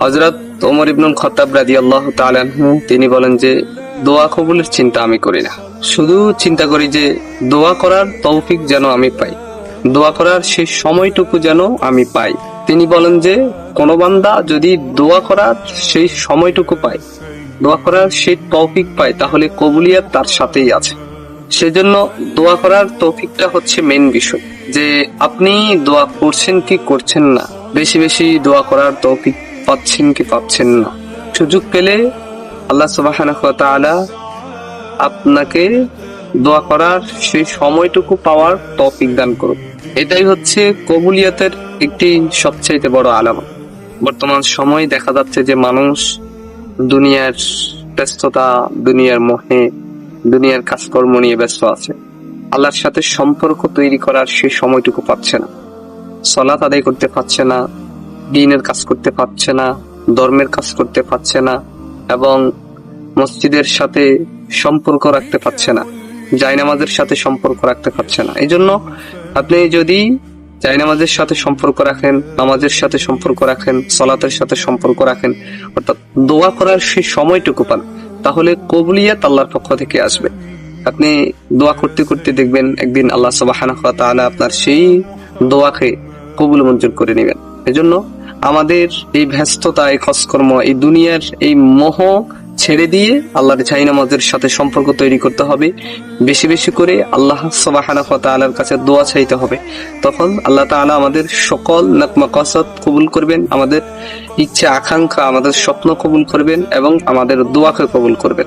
হযরত ওমর ইবনুল খাত্তাব রাদিয়াল্লাহু তাআলা আনহু তিনি বলেন যে দোয়া কবুলের চিন্তা আমি করি না, শুধু চিন্তা করি যে দোয়া করার তৌফিক যেন আমি পাই, দোয়া করার সেই সময়টুকু যেন আমি পাই। তিনি বলেন যে কোন বান্দা যদি দোয়া করার সেই সময়টুকু পায়, দোয়া করার সেই তৌফিক পায়, তাহলে কবুলিয়াত তার সাথেই আছে। সেজন্য দোয়া করার তৌফিকটা হচ্ছে মেইন বিষয়, যে আপনি দোয়া করছেন কি করছেন না, বেশি বেশি দোয়া করার তৌফিক পাচ্ছেন কি পাচ্ছেন না। সুযোগ পেলে আল্লাহ সুবহানাহু ওয়া তাআলা আপনাকে দোয়া করার সেই সময়টুকু পাওয়ার তৌফিক দান করুন। এটাই হচ্ছে কবুলিয়তের একটি সবচেয়ে বড় আলামত। বর্তমান সময় দেখা যাচ্ছে যে মানুষ দুনিয়ার ব্যস্ততা, দুনিয়ার মোহে, দুনিয়ার কাজকর্ম নিয়ে ব্যস্ত আছে, আল্লাহর সাথে সম্পর্ক তৈরি করার সেই সময়টুকু পাচ্ছে না। সালাত আদায় করতে পারছে না, দ্বীনের কাজ করতে পারছে না, ধর্মের কাজ করতে পারছে না, এবং মসজিদের সাথে সম্পর্ক রাখতে পারছে না, জায়নামাজের সাথে সম্পর্ক রাখতে পারছে না। এই জন্য আপনি যদি জায়নামাজের সাথে সম্পর্ক রাখেন, নামাজের সাথে সম্পর্ক রাখেন, সালাতের সাথে সম্পর্ক রাখেন, অর্থাৎ দোয়া করার সেই সময়টুকু পান, তাহলে কবুলিয়াত আল্লাহর পক্ষ থেকে আসবে। আপনি দোয়া করতে করতে দেখবেন একদিন আল্লাহ সুবহানাহু ওয়া তাআলা আপনার সেই দোয়াকে কবুল মঞ্জুর করে নেবেন। এজন্য আমাদের এই ব্যস্ততা, এই কাজকর্ম, এই দুনিয়ার এই মোহ ছেড়ে দিয়ে আল্লাহর জায়নামাজের সাথে সম্পর্ক তৈরি করতে হবে। বেশি বেশি করে আল্লাহ সুবহানাহু ওয়া তাআলার কাছে দোয়া চাইতে হবে। তখন আল্লাহ তাআলা আমাদের সকল নেক মাকাসাদ কবুল করবেন, আমাদের ইচ্ছা আকাঙ্ক্ষা, আমাদের স্বপ্ন কবুল করবেন এবং আমাদের দোয়াকে কবুল করবেন।